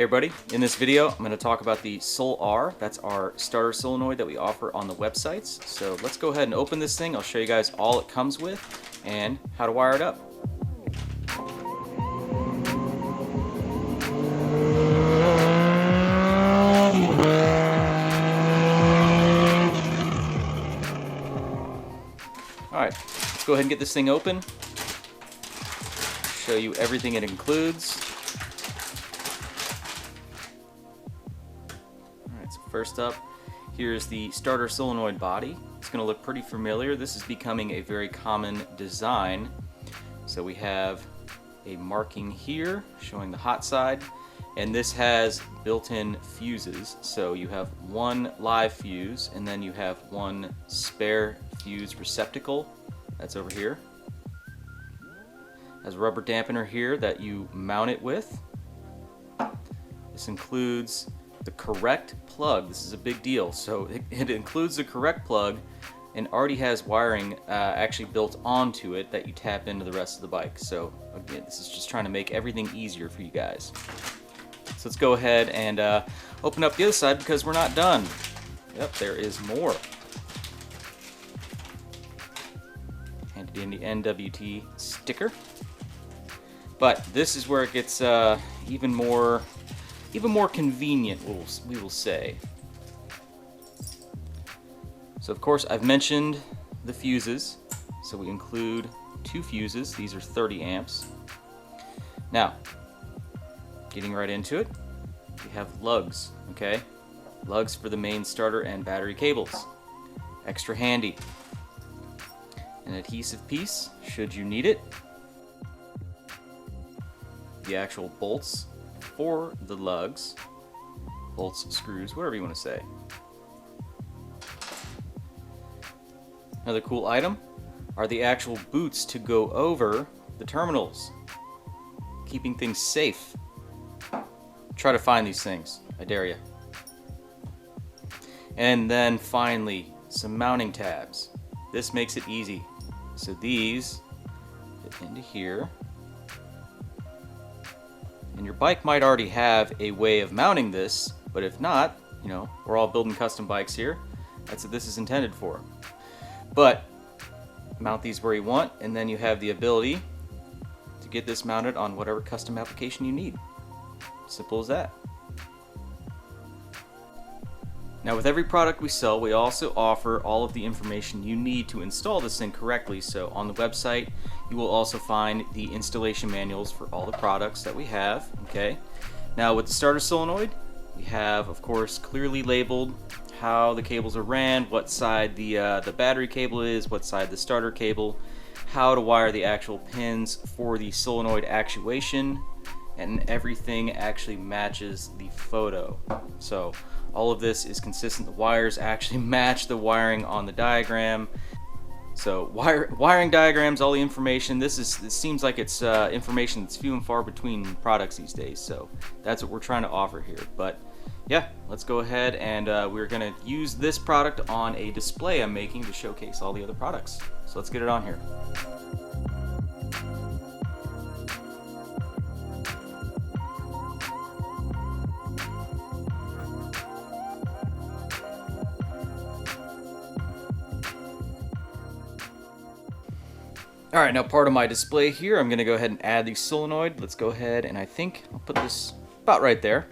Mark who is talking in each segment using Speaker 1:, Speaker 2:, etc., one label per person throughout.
Speaker 1: Hey everybody, in this video I'm going to talk about the Sol R. That's our starter solenoid that we offer on the websites. So let's go ahead and open this thing. I'll show you guys all it comes with and how to wire it up. Alright, let's go ahead and get this thing open. Show you everything it includes. Alright, so first up, here's the starter solenoid body. It's going to look pretty familiar. This is becoming a very common design. So we have a marking here showing the hot side, and this has built-in fuses. So you have one live fuse, and then you have one spare fuse receptacle. That's over here. Has a rubber dampener here that you mount it with. This includes the correct plug. This is a big deal. So it includes the correct plug and already has wiring actually built onto it that you tap into the rest of the bike. So again, this is just trying to make everything easier for you guys. So let's go ahead and open up the other side because we're not done. Yep, there is more. Handed in the NWT sticker. But this is where it gets even more convenient, we will say. So of course I've mentioned the fuses. So we include two fuses. These are 30 amps. Now, getting right into it, we have lugs, okay? Lugs for the main starter and battery cables. Extra handy. An adhesive piece, should you need it. The actual bolts for the lugs. Bolts, screws, whatever you want to say. Another cool item are the actual boots to go over the terminals, keeping things safe. Try to find these things, I dare you. And then finally, some mounting tabs. This makes it easy. So these fit into here. And your bike might already have a way of mounting this, but if not, you know, we're all building custom bikes here. That's what this is intended for. But mount these where you want, and then you have the ability to get this mounted on whatever custom application you need. Simple as that. Now with every product we sell, we also offer all of the information you need to install this thing correctly. So on the website, you will also find the installation manuals for all the products that we have, okay? Now with the starter solenoid, we have, of course, clearly labeled how the cables are ran, what side the battery cable is, what side the starter cable, how to wire the actual pins for the solenoid actuation, and everything actually matches the photo. So all of this is consistent. The wires actually match the wiring on the diagram. So wiring diagrams, all the information. It seems like it's information that's few and far between products these days. So that's what we're trying to offer here. But yeah, let's go ahead and we're going to use this product on a display I'm making to showcase all the other products. So let's get it on here. Alright, now part of my display here, I'm going to go ahead and add the solenoid. Let's go ahead and I think I'll put this about right there.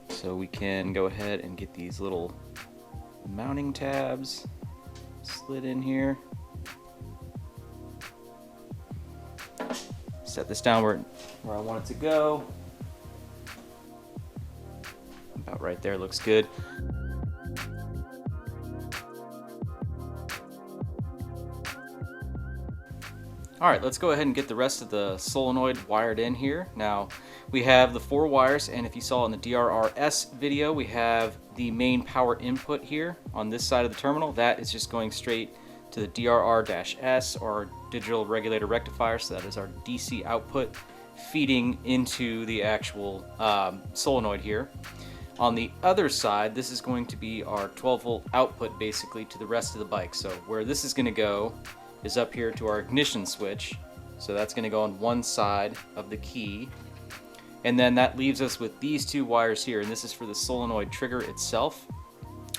Speaker 1: So we can go ahead and get these little mounting tabs slid in here. Set this down where I want it to go. About right there, looks good. Alright, let's go ahead and get the rest of the solenoid wired in here. Now, we have the 4 wires, and if you saw in the DRRS video, we have the main power input here on this side of the terminal. That is just going straight to the DRR-S, or digital regulator rectifier, so that is our DC output feeding into the actual solenoid here. On the other side, this is going to be our 12-volt output basically to the rest of the bike. So where this is going to go is up here to our ignition switch. So that's going to go on one side of the key. And then that leaves us with these two wires here, and this is for the solenoid trigger itself.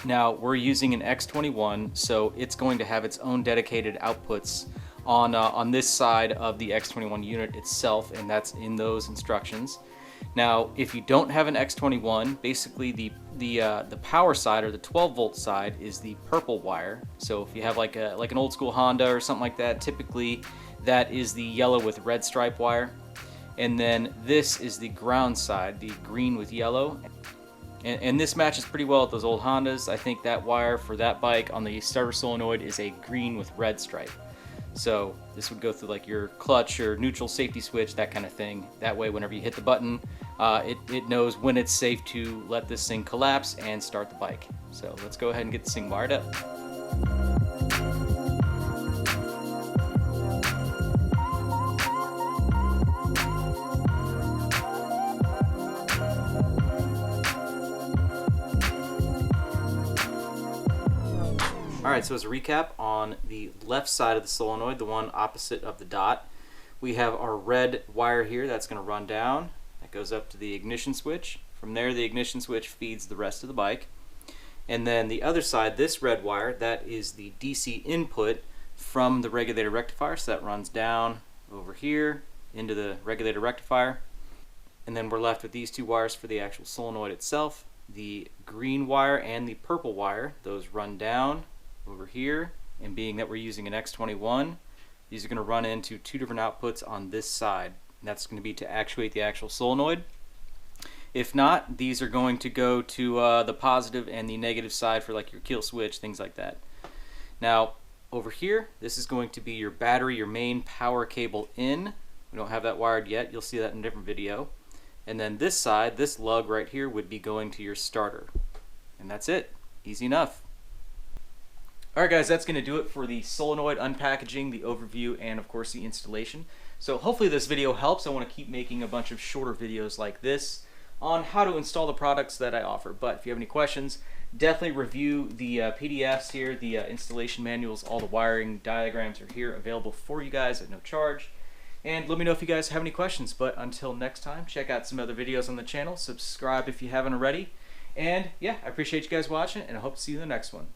Speaker 1: Now we're using an X21, so it's going to have its own dedicated outputs on this side of the X21 unit itself, and that's in those instructions. Now, if you don't have an X21, basically the power side, or the 12-volt side, is the purple wire. So if you have like an old school Honda or something like that, typically that is the yellow with red stripe wire. And then this is the ground side, the green with yellow. And this matches pretty well with those old Hondas. I think that wire for that bike on the starter solenoid is a green with red stripe. So this would go through like your clutch or neutral safety switch, that kind of thing. That way whenever you hit the button, it knows when it's safe to let this thing collapse and start the bike. So let's go ahead and get this thing wired up. Alright, so as a recap, on the left side of the solenoid, the one opposite of the dot, we have our red wire here that's going to run down. That goes up to the ignition switch. From there, the ignition switch feeds the rest of the bike. And then the other side, this red wire, that is the DC input from the regulator rectifier. So that runs down over here into the regulator rectifier. And then we're left with these two wires for the actual solenoid itself. The green wire and the purple wire, those run down over here, and being that we're using an X21, these are going to run into two different outputs on this side, and that's going to be to actuate the actual solenoid. If not, these are going to go to the positive and the negative side for like your kill switch, things like that. Now over here, this is going to be your battery, your main power cable in. We don't have that wired yet, you'll see that in a different video. And then this side, this lug right here, would be going to your starter. And that's it, easy enough. Alright guys, that's going to do it for the solenoid unpackaging, the overview, and of course the installation. So hopefully this video helps. I want to keep making a bunch of shorter videos like this on how to install the products that I offer. But if you have any questions, definitely review the PDFs here, the installation manuals, all the wiring diagrams are here available for you guys at no charge. And let me know if you guys have any questions. But until next time, check out some other videos on the channel, subscribe if you haven't already. And yeah, I appreciate you guys watching, and I hope to see you in the next one.